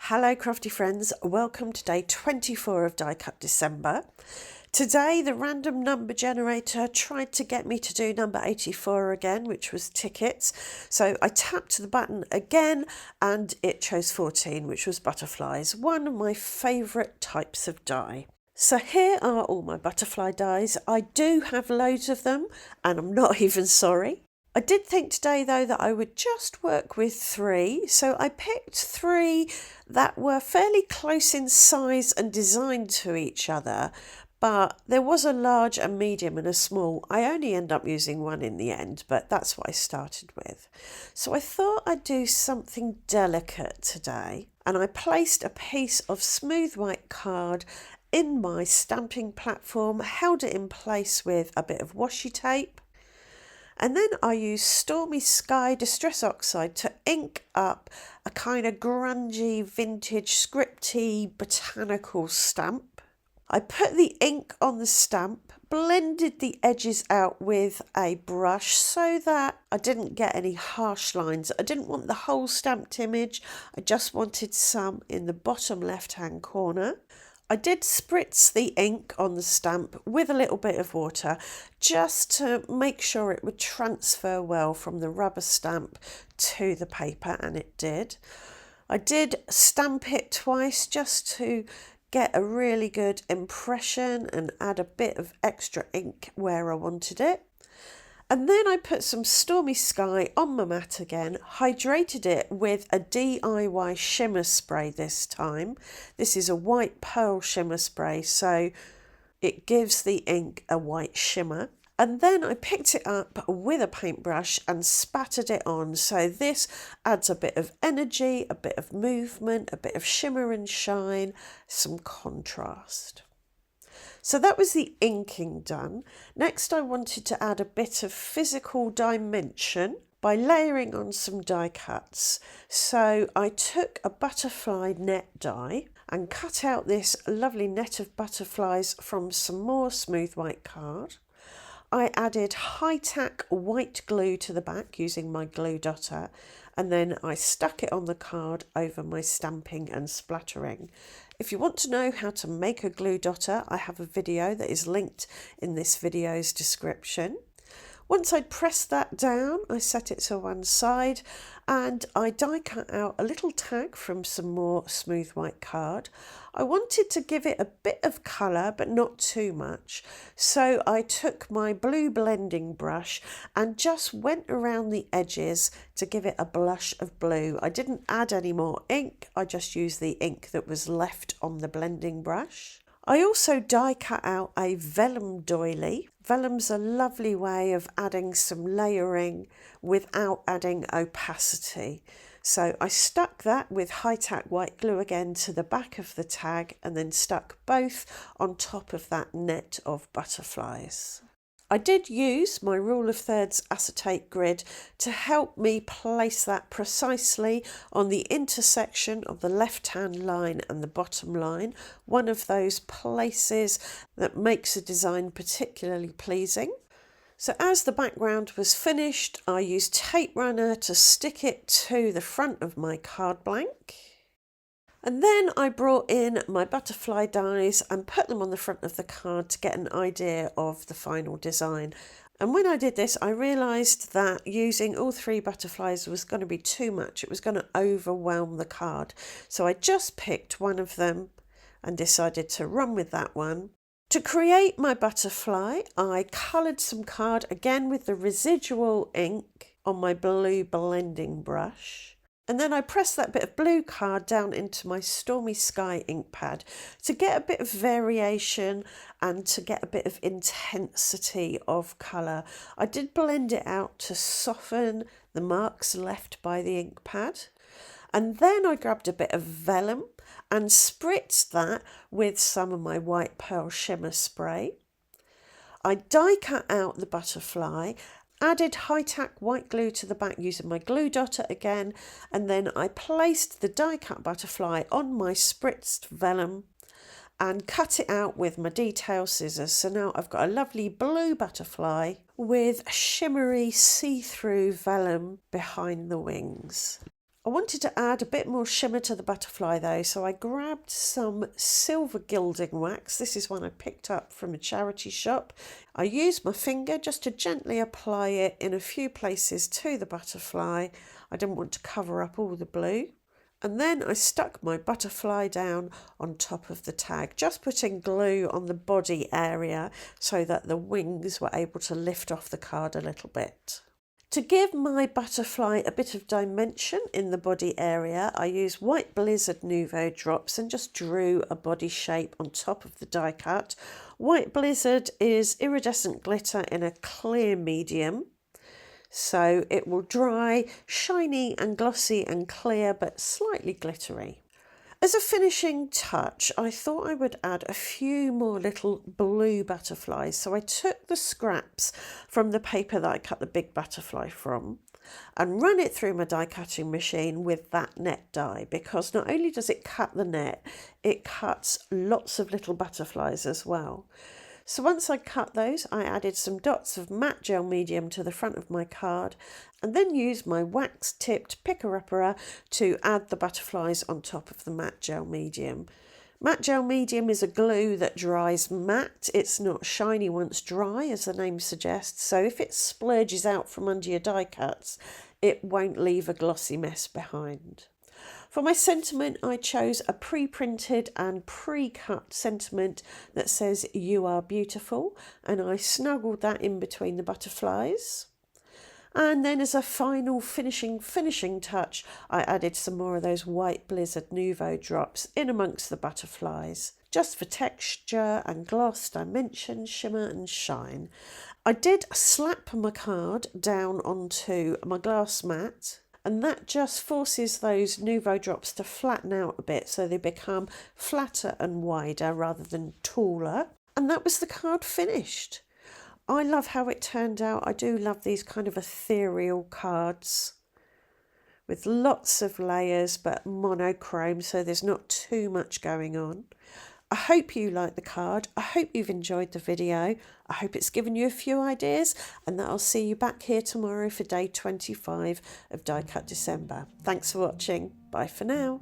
Hello crafty friends, welcome to day 24 of Die Cut December. Today the random number generator tried to get me to do number 84 again, which was tickets. So I tapped the button again and it chose 14, which was butterflies, one of my favourite types of die. So here are all my butterfly dies. I do have loads of them and I'm not even sorry. I did think today though that I would just work with three, so I picked three that were fairly close in size and design to each other, but there was a large, a medium and a small. I only end up using one in the end, but that's what I started with. So I thought I'd do something delicate today, and I placed a piece of smooth white card in my stamping platform, held it in place with a bit of washi tape. And then I used Stormy Sky Distress Oxide to ink up a kind of grungy, vintage, scripty, botanical stamp. I put the ink on the stamp, blended the edges out with a brush so that I didn't get any harsh lines. I didn't want the whole stamped image, I just wanted some in the bottom left-hand corner. I did spritz the ink on the stamp with a little bit of water just to make sure it would transfer well from the rubber stamp to the paper, and it did. I did stamp it twice just to get a really good impression and add a bit of extra ink where I wanted it. And then I put some Stormy Sky on my mat again, hydrated it with a DIY shimmer spray this time. This is a white pearl shimmer spray, so it gives the ink a white shimmer. And then I picked it up with a paintbrush and spattered it on. So this adds a bit of energy, a bit of movement, a bit of shimmer and shine, some contrast. So that was the inking done. Next I wanted to add a bit of physical dimension by layering on some die cuts. So I took a butterfly net die and cut out this lovely net of butterflies from some more smooth white card. I added high-tack white glue to the back using my glue dotter, and then I stuck it on the card over my stamping and splattering. If you want to know how to make a glue dotter, I have a video that is linked in this video's description. Once I'd pressed that down, I set it to one side and I die cut out a little tag from some more smooth white card. I wanted to give it a bit of colour but not too much, so I took my blue blending brush and just went around the edges to give it a blush of blue. I didn't add any more ink, I just used the ink that was left on the blending brush. I also die cut out a vellum doily. Vellum's a lovely way of adding some layering without adding opacity. So I stuck that with high-tack white glue again to the back of the tag and then stuck both on top of that net of butterflies. I did use my rule of thirds acetate grid to help me place that precisely on the intersection of the left-hand line and the bottom line, one of those places that makes a design particularly pleasing. So as the background was finished, I used tape runner to stick it to the front of my card blank. And then I brought in my butterfly dies and put them on the front of the card to get an idea of the final design. And when I did this, I realised that using all three butterflies was going to be too much. It was going to overwhelm the card. So I just picked one of them and decided to run with that one. To create my butterfly, I coloured some card again with the residual ink on my blue blending brush. And then I pressed that bit of blue card down into my Stormy Sky ink pad to get a bit of variation and to get a bit of intensity of colour. I did blend it out to soften the marks left by the ink pad. And then I grabbed a bit of vellum and spritzed that with some of my white pearl shimmer spray. I die cut out the butterfly, added high-tack white glue to the back using my glue dotter again, and then I placed the die cut butterfly on my spritzed vellum and cut it out with my detail scissors. So now I've got a lovely blue butterfly with shimmery see-through vellum behind the wings. I wanted to add a bit more shimmer to the butterfly though, so I grabbed some silver gilding wax. This is one I picked up from a charity shop. I used my finger just to gently apply it in a few places to the butterfly. I didn't want to cover up all the blue. And then I stuck my butterfly down on top of the tag, just putting glue on the body area so that the wings were able to lift off the card a little bit. To give my butterfly a bit of dimension in the body area, I used White Blizzard Nouveau drops and just drew a body shape on top of the die cut. White Blizzard is iridescent glitter in a clear medium, so it will dry shiny and glossy and clear but slightly glittery. As a finishing touch, I thought I would add a few more little blue butterflies. So I took the scraps from the paper that I cut the big butterfly from and run it through my die cutting machine with that net die, because not only does it cut the net, it cuts lots of little butterflies as well. So once I cut those, I added some dots of matte gel medium to the front of my card and then used my wax-tipped picker-upper to add the butterflies on top of the matte gel medium. Matte gel medium is a glue that dries matte. It's not shiny once dry, as the name suggests, so if it splurges out from under your die cuts, it won't leave a glossy mess behind. For my sentiment, I chose a pre-printed and pre-cut sentiment that says "You are beautiful," and I snuggled that in between the butterflies. And then as a final finishing touch, I added some more of those White Blizzard Nouveau drops in amongst the butterflies, just for texture and gloss, dimension, shimmer and shine. I did slap my card down onto my glass mat, and that just forces those Nouveau drops to flatten out a bit so they become flatter and wider rather than taller. And that was the card finished. I love how it turned out. I do love these kind of ethereal cards with lots of layers but monochrome, so there's not too much going on. I hope you like the card. I hope you've enjoyed the video. I hope it's given you a few ideas, and that I'll see you back here tomorrow for day 25 of Die Cut December. Thanks for watching. Bye for now.